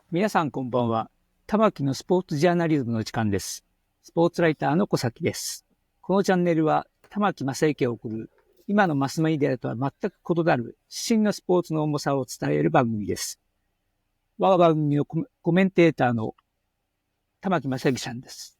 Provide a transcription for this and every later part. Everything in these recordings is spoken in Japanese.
皆さんこんばんは。玉木のスポーツジャーナリズムの時間です。スポーツライターの小崎です。このチャンネルは玉木正幸が送る今のマスメディアとは全く異なる真のスポーツの重さを伝える番組です。我が番組のコメンテーターの玉木正幸さんです。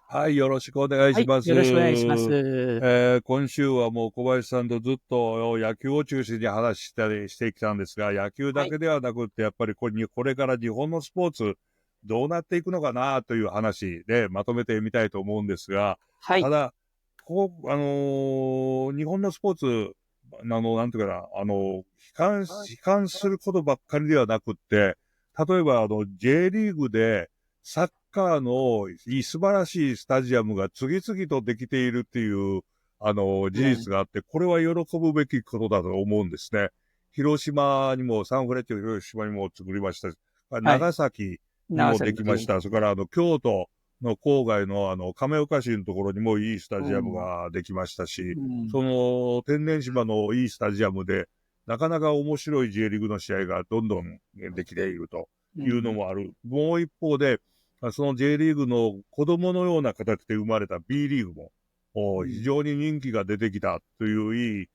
はい、よろしくお願いします。よろしくお願いします。今週はもう小林さんとずっと野球を中心に話したりしてきたんですが、野球だけではなくって、やっぱりこれから日本のスポーツどうなっていくのかなという話でまとめてみたいと思うんですが、はい。ただ、日本のスポーツ、なんていうかな、悲観することばっかりではなくって、例えばJ リーグでサッカーの素晴らしいスタジアムが次々とできているっていう、事実があって、これは喜ぶべきことだと思うんですね。広島にも、サンフレッチェ広島にも作りましたし、長崎にもできました。それから京都の郊外の亀岡市のところにもいいスタジアムができましたし、その天然島のいいスタジアムで、なかなか面白い J リーグの試合がどんどんできているというのもある。もう一方で、その J リーグの子供のような形で生まれた B リーグも、非常に人気が出てきたといういい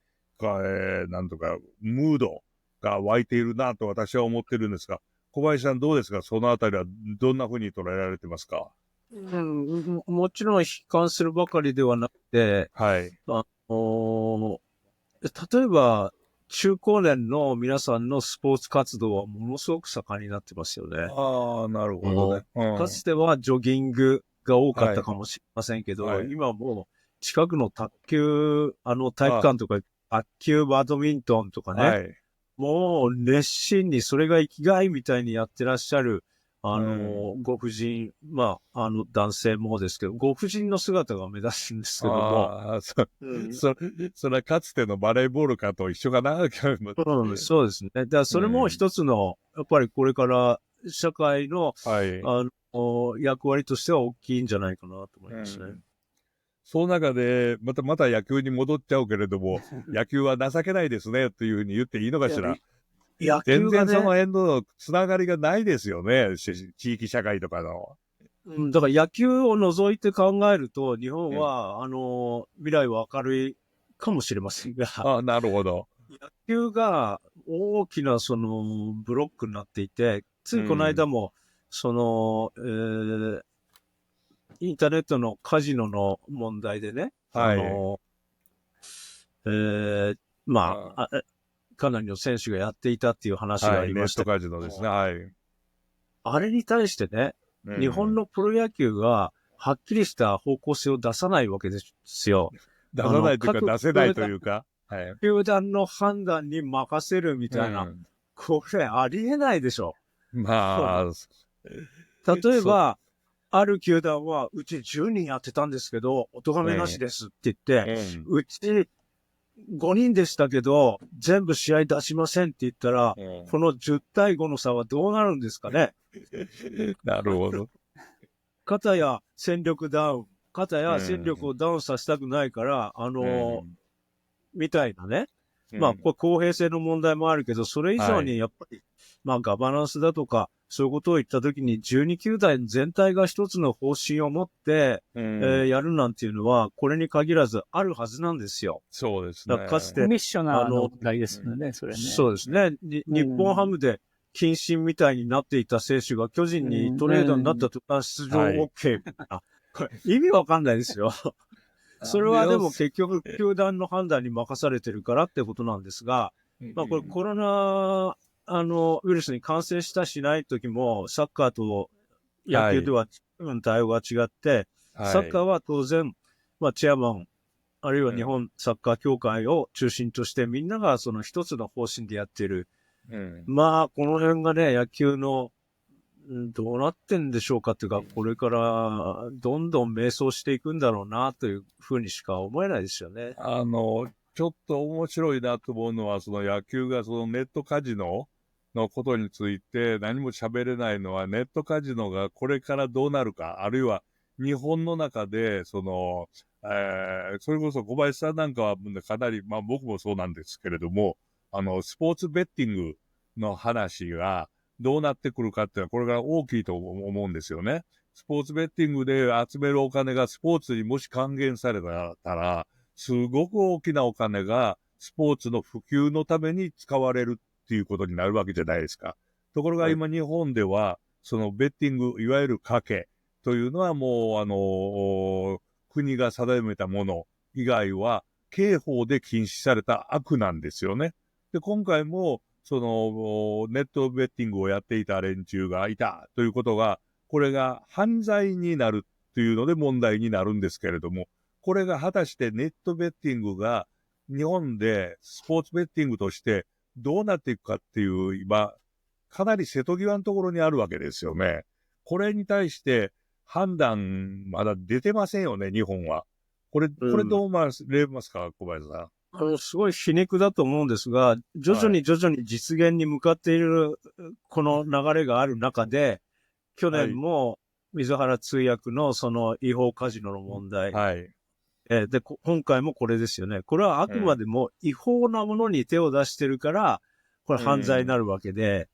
なんとか、ムードが湧いているなと私は思ってるんですが、小林さんどうですか？そのあたりはどんなふうに捉えられてますか？もちろん悲観するばかりではなくて、はい。例えば、中高年の皆さんのスポーツ活動はものすごく盛んになってますよね。ああ、なるほどね。かつてはジョギングが多かったかもしれませんけど、今もう近くの卓球、体育館とか、卓球、バドミントンとかね、もう熱心にそれが生きがいみたいにやってらっしゃる、ご婦人、男性もですけど、ご婦人の姿が目立つんですけども。それはかつてのバレーボールかと一緒かな。そうですね。だからそれも一つの、やっぱりこれから社会の、役割としては大きいんじゃないかなと思いますね。その中で、また野球に戻っちゃうけれども、野球は情けないですね、というふうに言っていいのかしら。全然その辺のつながりがないですよね、地域社会とかの。だから野球を除いて考えると、日本は、未来は明るいかもしれませんが。なるほど。野球が大きなブロックになっていて、ついこの間も、インターネットのカジノの問題でね、かなりの選手がやっていたっていう話がありました。ネットカジノですね。あれに対してね、日本のプロ野球がはっきりした方向性を出さないわけですよ。出さないというか、出せないというか。球団の判断に任せるみたいな。これありえないでしょ。例えば、ある球団は、うち10人やってたんですけど、お咎めなしですって言って、うち5人でしたけど、全部試合出しませんって言ったら、この10対5の差はどうなるんですかね。なるほど。片や戦力ダウン、片や戦力をダウンさせたくないから、みたいなね。これ公平性の問題もあるけど、それ以上にやっぱり、ガバナンスだとか、そういうことを言ったときに、12球団全体が一つの方針を持って、やるなんていうのは、これに限らずあるはずなんですよ。そうですね。かつて、ミッショナーの問題ですよね、それね。そうですね。日本ハムで、謹慎みたいになっていた選手が巨人にトレードになった途端出場 OK みたいな。これ意味わかんないですよ。それはでも結局、球団の判断に任されてるからってことなんですが、これコロナ、ウイルスに感染したしない時も、サッカーと野球では、対応が違って、サッカーは当然、チェアマン、あるいは日本サッカー協会を中心として、みんながその一つの方針でやってる。この辺がね、野球の、どうなってんでしょうかっていうか、これからどんどん迷走していくんだろうなというふうにしか思えないですよね。ちょっと面白いなと思うのは、その野球がそのネットカジノのことについて何も喋れないのは、ネットカジノがこれからどうなるか、あるいは日本の中で、それこそ小林さんなんかはかなり、僕もそうなんですけれども、スポーツベッティングの話が、どうなってくるかっていうのは、これが大きいと思うんですよね。スポーツベッティングで集めるお金がスポーツにもし還元されたら、すごく大きなお金がスポーツの普及のために使われるっていうことになるわけじゃないですか。ところが今日本では、そのベッティング、いわゆる賭けというのはもう、国が定めたもの以外は、刑法で禁止された悪なんですよね。で、今回も、その、ネットベッティングをやっていた連中がいたということが、これが犯罪になるというので問題になるんですけれども、これが果たしてネットベッティングが日本でスポーツベッティングとしてどうなっていくかっていう今、かなり瀬戸際のところにあるわけですよね。これに対して判断まだ出てませんよね、日本は。これどう思われますか、小林さん。すごい皮肉だと思うんですが、徐々に実現に向かっている、この流れがある中で、去年も水原通訳のその違法カジノの問題。はい。で、今回もこれですよね。これはあくまでも違法なものに手を出してるから、これ犯罪になるわけで、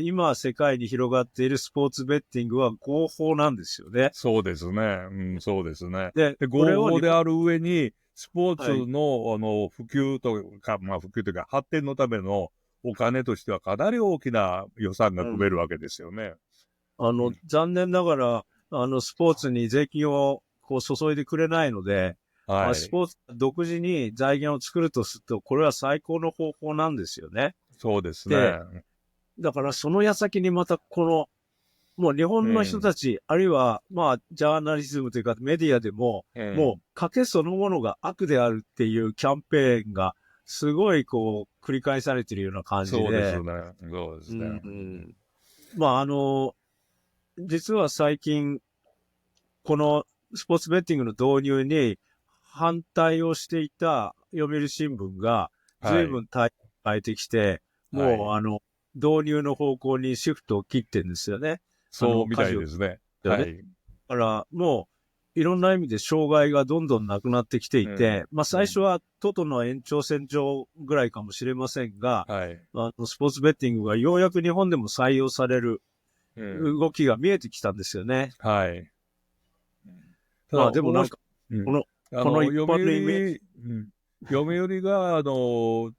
今世界に広がっているスポーツベッティングは合法なんですよね。そうですね。そうですね。で、合法である上に、スポーツの、はい、普及とか、普及というか発展のためのお金としてはかなり大きな予算が組めるわけですよね。残念ながら、スポーツに税金をこう注いでくれないので、はい、スポーツ独自に財源を作るとすると、これは最高の方法なんですよね。そうですね。だからその矢先にまたもう日本の人たち、あるいは、まあ、ジャーナリズムというかメディアでも、もう、賭けそのものが悪であるっていうキャンペーンが、すごい繰り返されているような感じで。そうですね。そうですね。まあ、実は最近、このスポーツベッティングの導入に反対をしていた読売新聞が随分変えてきて、もう導入の方向にシフトを切ってるんですよね。そうみたいですね。はい。だからもういろんな意味で障害がどんどんなくなってきていて、まあ最初はトトの延長線上ぐらいかもしれませんが、スポーツベッティングがようやく日本でも採用される動きが見えてきたんですよね。はい。まあでもなんか、この一般のイメージ。読売が、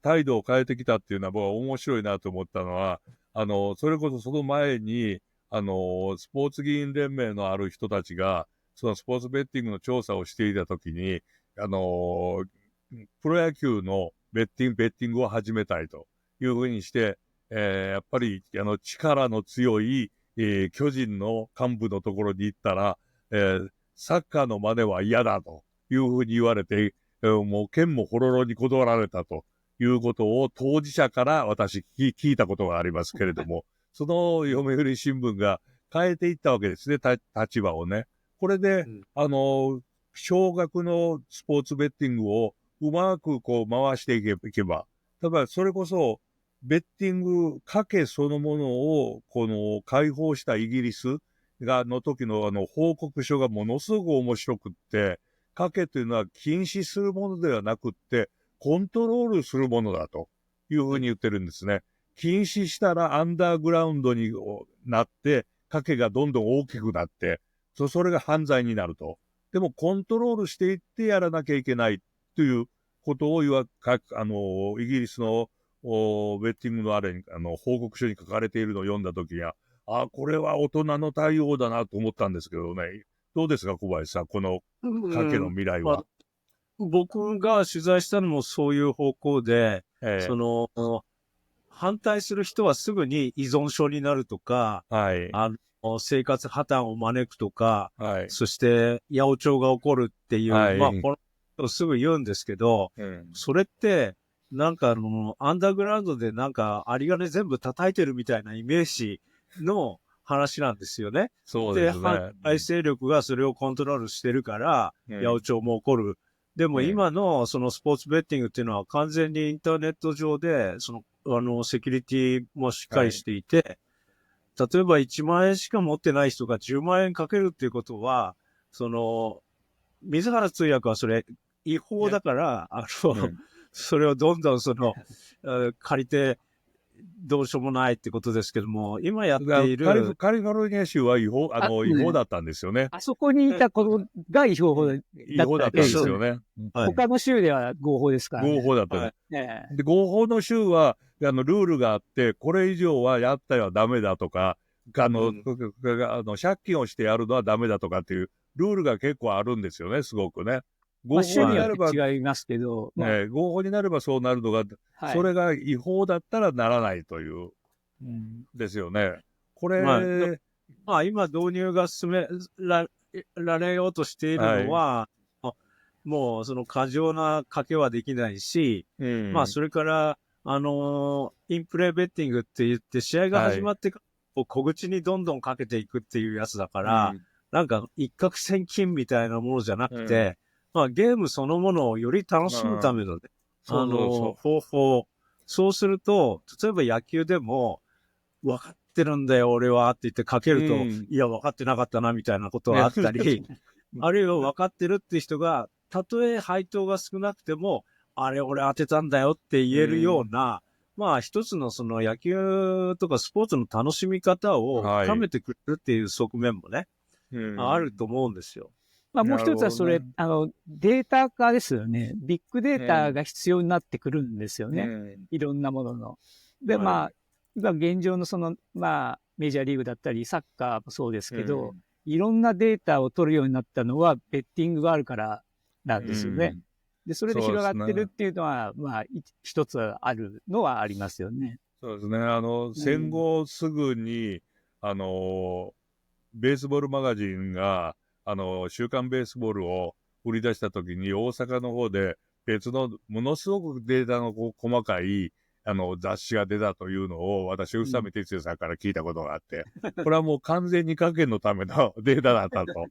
態度を変えてきたっていうのは僕は面白いなと思ったのは、それこそその前に、スポーツ議員連盟のある人たちが、そのスポーツベッティングの調査をしていたときに、プロ野球のベッティングを始めたいというふうにして、やっぱり、力の強い、巨人の幹部のところに行ったら、サッカーの真似は嫌だというふうに言われて、もう剣もほろろに断られたということを当事者から私聞いたことがありますけれども、その読売新聞が変えていったわけですね、立場をね。これで、少額のスポーツベッティングをうまく回していけば、例えばそれこそ、ベッティング賭けそのものを、解放したイギリスの時の報告書がものすごく面白くって、賭けというのは禁止するものではなくって、コントロールするものだというふうに言ってるんですね。禁止したらアンダーグラウンドになって、賭けがどんどん大きくなって、それが犯罪になると。でもコントロールしていってやらなきゃいけないということをイギリスのベッティングの報告書に書かれているのを読んだときには、これは大人の対応だなと思ったんですけどね。どうですか、小林さん、この賭けの未来は。僕が取材したのもそういう方向で、反対する人はすぐに依存症になるとか、生活破綻を招くとか、そして八百長が起こるっていう、まあ、このすぐ言うんですけど、それって、なんかアンダーグラウンドでなんか、有り金全部叩いてるみたいなイメージの話なんですよね。そうですね。反対勢力がそれをコントロールしてるから、八百長も起こる。でも今のそのスポーツベッティングっていうのは完全にインターネット上で、セキュリティもしっかりしていて、例えば1万円しか持ってない人が10万円かけるっていうことは、水原通訳はそれ違法だから、それをどんどん借りて、どうしようもないってことですけども、今やっている、カリフォルニア州は違法だったんですよね。あそこにいたことが違法だった違法だったんですよね。はい、他の州では合法ですから、ね。合法だったね。はい、で、合法の州は、ルールがあって、これ以上はやったらダメだとか、借金をしてやるのはダメだとかっていうルールが結構あるんですよね、すごくね。合法になれば、違いますけど、合法になればそうなるのが、はい、それが違法だったらならないという、ですよね。これ、まあ今導入が進められようとしているのは、はい、もうその過剰な賭けはできないし、まあそれから、インプレーベッティングって言って、試合が始まってから、小口にどんどんかけていくっていうやつだから、なんか一攫千金みたいなものじゃなくて、まあゲームそのものをより楽しむための、方法。そうすると、例えば野球でも、分かってるんだよ俺はって言ってかけると、いや分かってなかったなみたいなことがあったり、あるいは分かってるって人が、たとえ配当が少なくても、あれ俺当てたんだよって言えるような、まあ一つのその野球とかスポーツの楽しみ方を深めてくれるっていう側面もね、あると思うんですよ。まあもう一つはそれ、データ化ですよね。ビッグデータが必要になってくるんですよね。いろんなものの。で、まあ、今現状のその、まあ、メジャーリーグだったり、サッカーもそうですけど、いろんなデータを取るようになったのは、ベッティングがあるからなんですよね。で、それで広がってるっていうのは、まあ、一つあるのはありますよね。そうですね。戦後すぐに、ベースボールマガジンが、週刊ベースボールを売り出したときに、大阪の方で別のものすごくデータの細かい、雑誌が出たというのを、私、宇佐美哲也さんから聞いたことがあって、これはもう完全に賭けのためのデータだったと。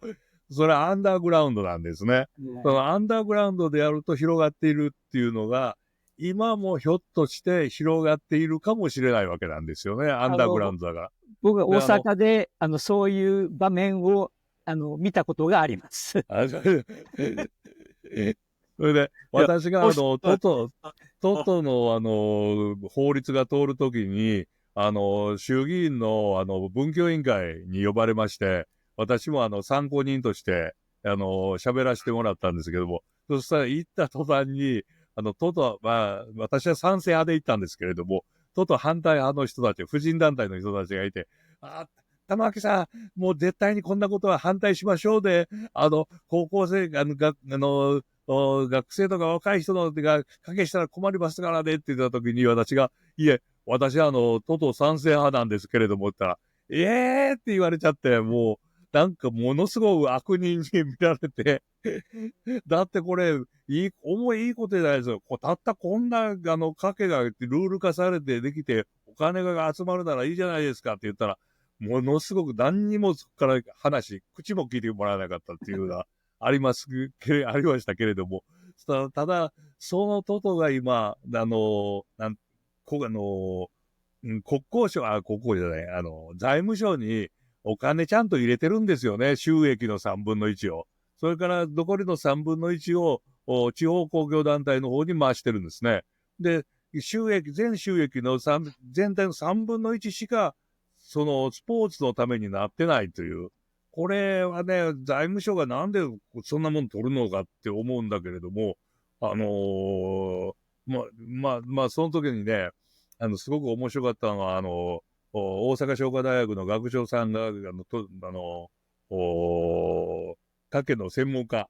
それはアンダーグラウンドなんですね。そのアンダーグラウンドでやると広がっているっていうのが、今もひょっとして広がっているかもしれないわけなんですよね、アンダーグラウンドだから。僕は大阪で、そういう場面を、見たことがあります。それで、私がトトの法律が通るときに、衆議院の文教委員会に呼ばれまして、私も参考人として、喋らせてもらったんですけども、そしたら行った途端に、トト、まあ、私は賛成派で行ったんですけれども、トト反対派の人たち、婦人団体の人たちがいて、玉木さん、もう絶対にこんなことは反対しましょうで、高校生、学生とか若い人のが賭けしたら困りますからねって言った時に私が、いえ、私はトト賛成派なんですけれども、って言ったら、って言われちゃって、もう、なんかものすごく悪人に見られて、だってこれ、いいことじゃないですよ。たったこんな、賭けがルール化されてできて、お金が集まるならいいじゃないですかって言ったら、ものすごく何にもそこから口も聞いてもらえなかったっていうのはありましたけれども、ただ、そのトトが今、国交省、財務省にお金ちゃんと入れてるんですよね。収益の3分の1を。それから残りの3分の1を地方公共団体の方に回してるんですね。で、全収益の全体の3分の1しか、そのスポーツのためになってないという。これはね、財務省がなんでそんなもん取るのかって思うんだけれども、その時にね、すごく面白かったのは、大阪商科大学の学長さんが、賭けの専門家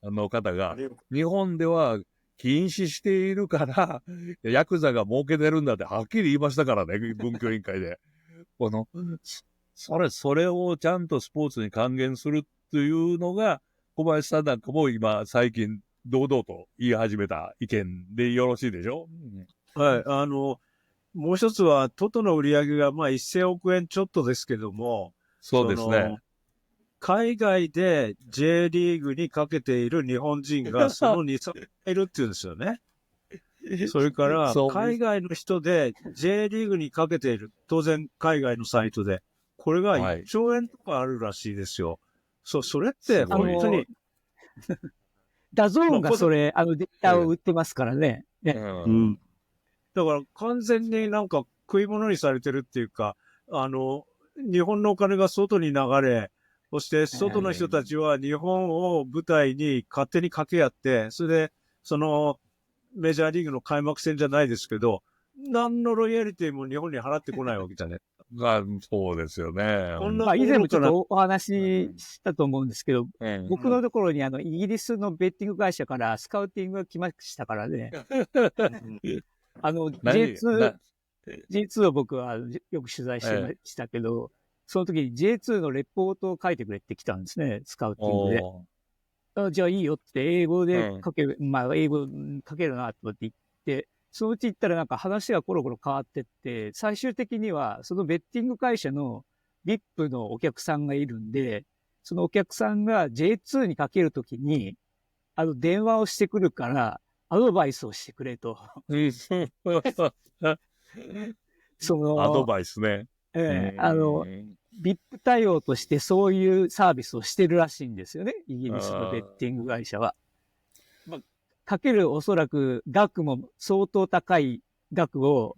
の方が、日本では禁止しているから、ヤクザが儲けてるんだってはっきり言いましたからね、文教委員会で。それをちゃんとスポーツに還元するっていうのが、小林さんなんかも今、最近、堂々と言い始めた意見でよろしいでしょ？はい。もう一つは、トトの売り上げがまあ1000億円ちょっとですけども、そうですね。海外で J リーグにかけている日本人がその2、3いるっていうんですよね。それから、海外の人で J リーグにかけている。当然、海外のサイトで。これが1兆円とかあるらしいですよ。それって、本当に。ダゾーンがそれ、データを売ってますからね。だから、完全になんか、食い物にされてるっていうか、日本のお金が外に流れ、そして外の人たちは日本を舞台に勝手に掛け合って、それで、メジャーリーグの開幕戦じゃないですけど、何のロイヤリティも日本に払ってこないわけじゃね。そうですよね。こんなまあ、以前もちょっとお話ししたと思うんですけど、うん僕のところにイギリスのベッティング会社からスカウティングが来ましたからね。J2、J2 を僕はよく取材してましたけど、その時に J2 のレポートを書いてくれって来たんですね、スカウティングで。じゃあいいよって英語で書ける、まあ英語書けるなと思って言って、そのうち行ったらなんか話がコロコロ変わってって、最終的にはそのベッティング会社の VIP のお客さんがいるんで、そのお客さんが J2 にかけるときに、電話をしてくるから、アドバイスをしてくれと。アドバイスね。VIP 対応としてそういうサービスをしてるらしいんですよね。イギリスのベッティング会社は。かけるおそらく額も相当高い額を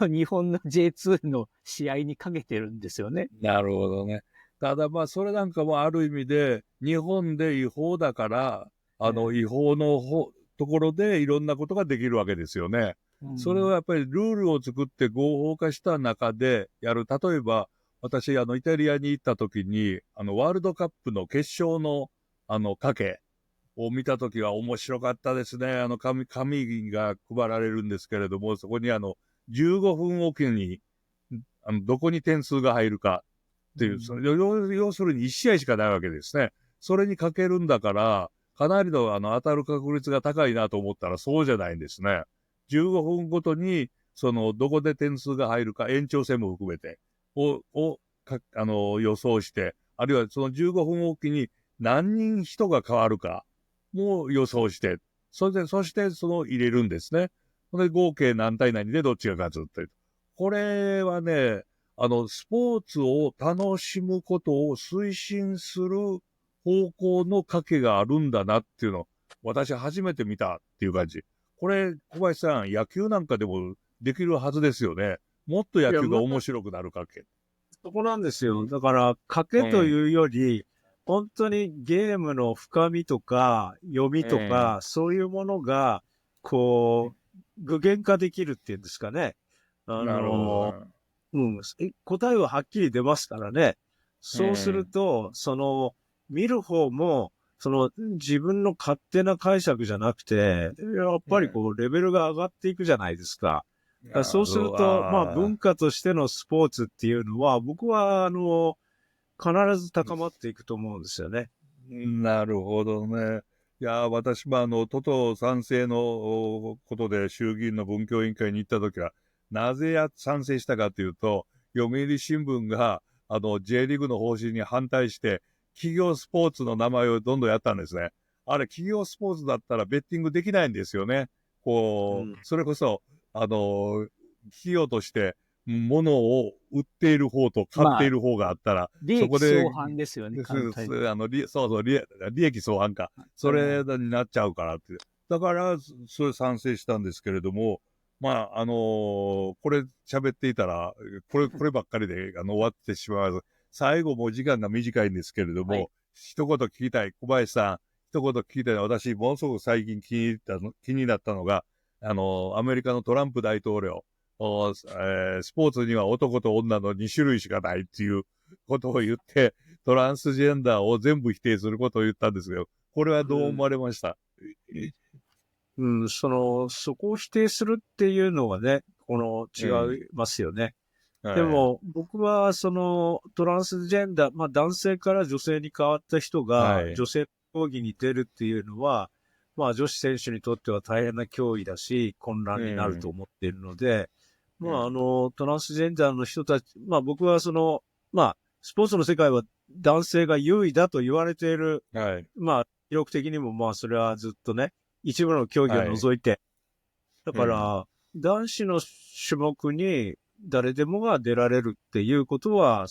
日本の J2 の試合にかけてるんですよね。なるほどね。ただまあそれなんかもある意味で日本で違法だから違法のところでいろんなことができるわけですよね。それをやっぱりルールを作って合法化した中でやる。例えば私イタリアに行った時にワールドカップの決勝の賭けを見たときは面白かったですね。紙が配られるんですけれども、そこに15分おきに、どこに点数が入るかっていう、要するに1試合しかないわけですね。それにかけるんだから、かなりの当たる確率が高いなと思ったらそうじゃないんですね。15分ごとに、どこで点数が入るか、延長戦も含めて、予想して、あるいはその15分おきに何人人が変わるか、も予想して、そして入れるんですね。で、合計何対何でどっちが勝つっていう。これはね、スポーツを楽しむことを推進する方向の賭けがあるんだなっていうのを、私初めて見たっていう感じ。これ、小林さん、野球なんかでもできるはずですよね。もっと野球が面白くなる賭け。そこなんですよ。だから、賭けというより、本当にゲームの深みとか読みとか、そういうものが、具現化できるっていうんですかね。なるほど。答えははっきり出ますからね。そうすると、見る方も、自分の勝手な解釈じゃなくて、やっぱりレベルが上がっていくじゃないですか。そうすると、まあ文化としてのスポーツっていうのは、僕は必ず高まっていくと思うんですよね。なるほどね。いや、私も都党賛成のことで衆議院の文教委員会に行ったときは、なぜ賛成したかというと、読売新聞がJ リーグの方針に反対して、企業スポーツの名前をどんどんやったんですね。あれ、企業スポーツだったらベッティングできないんですよね。それこそ、企業として、物を売っている方と買っている方があったら、利益相反ですよね。利益相反か。それになっちゃうからって。だから、それ賛成したんですけれども、まあ、これ喋っていたら、こればっかりで終わってしまう。最後もう時間が短いんですけれども、一言聞きたい。小林さん、一言聞きたいのは、私、ものすごく最近気になったのが、アメリカのトランプ大統領、スポーツには男と女の2種類しかないっていうことを言って、トランスジェンダーを全部否定することを言ったんですけど、これはどう思われました？そこを否定するっていうのはね、違いますよね。でも、僕はトランスジェンダー、まあ男性から女性に変わった人が、女性競技に出るっていうのは、まあ女子選手にとっては大変な脅威だし、混乱になると思っているので、まあトランスジェンダーの人たち、まあ僕はまあスポーツの世界は男性が優位だと言われている、まあ記録的にもまあそれはずっとね、一部の競技を除いて、だから男子の種目に誰でもが出られるっていうことは、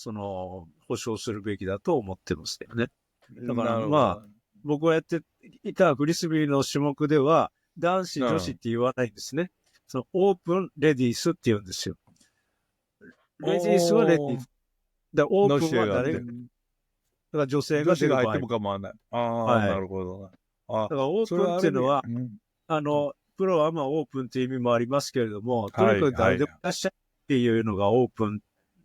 保障するべきだと思ってますよね。だからまあ、僕がやっていたフリスビーの種目では、男子、女子って言わないんですね。オープンレディースって言うんですよ。レディースはレディース。で、オープンはの試合があってだから女性が出る場合。女子が入っても構わない。ああ、はいなるほどな。あだからオープンっていうのは、プロアマオープンっていう意味もありますけれども、とにかく誰でもいらっしゃいっていうのがオープン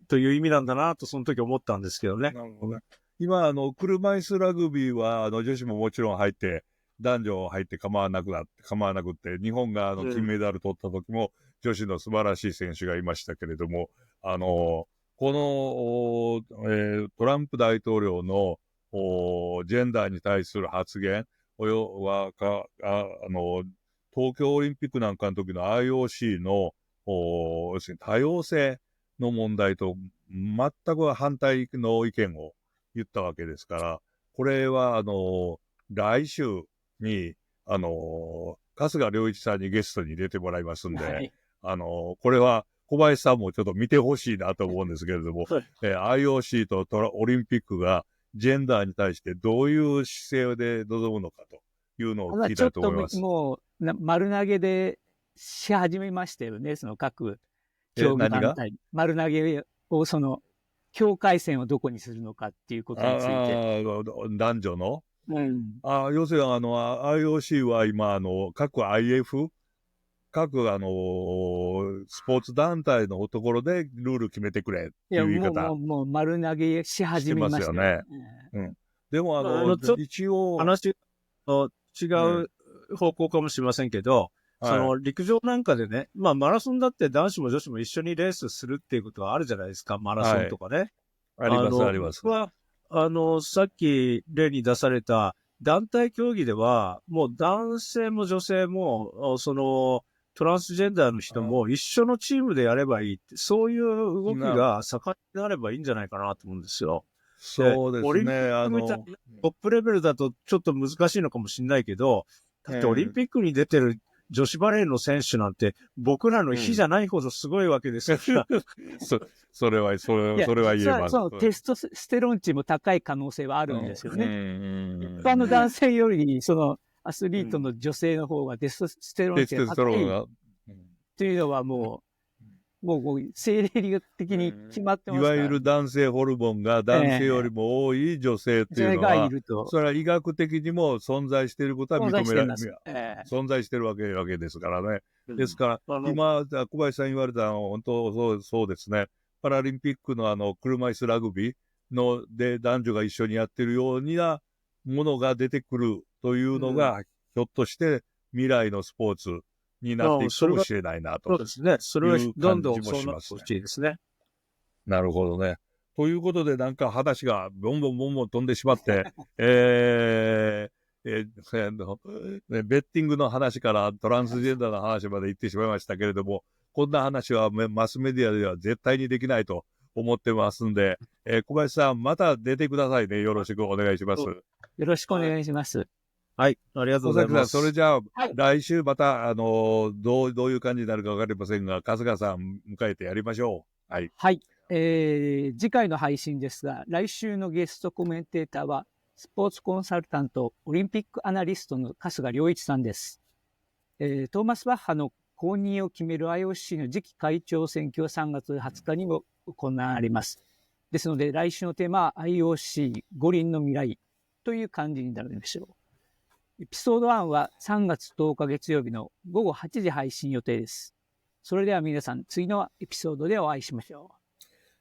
という意味なんだなと、その時思ったんですけどね。なるほどね。今、車椅子ラグビーは、女子ももちろん入って、男女入って構わなくて、日本が金メダル取った時も、女子の素晴らしい選手がいましたけれども、この、トランプ大統領のジェンダーに対する発言は東京オリンピックなんかの時の IOC の要するに多様性の問題と全く反対の意見を言ったわけですから、これは来週に春日良一さんにゲストに出てもらいますんで、はい、これは小林さんもちょっと見てほしいなと思うんですけれども、IOC とオリンピックがジェンダーに対してどういう姿勢で臨むのかというのを聞きたいと思います。ちょっともう丸投げでし始めましたよね、その各競技団体。丸投げを境界線をどこにするのかっていうことについて。男女の、要するにIOC は今各 IF、各スポーツ団体のところでルール決めてくれっていう言い方。もう丸投げし始めましたよね。でも一応。話、違う方向かもしれませんけど、陸上なんかでね、マラソンだって男子も女子も一緒にレースするっていうことはあるじゃないですか、マラソンとかね。あります、あります。さっき例に出された団体競技では、もう男性も女性も、トランスジェンダーの人も一緒のチームでやればいいって、そういう動きが盛んになればいいんじゃないかなと思うんですよ。そうですね。オリンピックみたいなトップレベルだとちょっと難しいのかもしれないけど、だってオリンピックに出てる女子バレーの選手なんて僕らの比じゃないほどすごいわけですから。それは言えます。テストステロン値も高い可能性はあるんですよね。一般の男性よりアスリートの女性の方がテストステロン値が高いっていうのはもう生理学的に決まってますから、いわゆる男性ホルモンが男性よりも多い女性っていうのは、それは医学的にも存在していることは認められる、存在しているわけですからね。ですから、今、小林さん言われたのは本当そうですね。パラリンピックの車椅子ラグビーで男女が一緒にやってるようなものが出てくるというのが、ひょっとして未来のスポーツになっていくかもしれないなと。そうですね。それはどんどんそうなってほしいですね。なるほどね。ということで、なんか話がボンボン飛んでしまって、ベッティングの話からトランスジェンダーの話まで行ってしまいましたけれども、こんな話はマスメディアでは絶対にできないと思ってますんで、小林さん、また出てくださいね。よろしくお願いします。よろしくお願いします。はい、ありがとうございます。それじゃあ、来週また、どういう感じになるかわかりませんが、春日さん迎えてやりましょう。はい。はい。次回の配信ですが、来週のゲストコメンテーターは、スポーツコンサルタント、オリンピックアナリストの春日良一さんです。トーマス・バッハの後任を決める IOC の次期会長選挙は3月20日にも行われます。ですので、来週のテーマは IOC 五輪の未来という感じになるでしょう。エピソード1は3月10日月曜日の午後8時配信予定です。それでは皆さん、次のエピソードでお会いしましょう。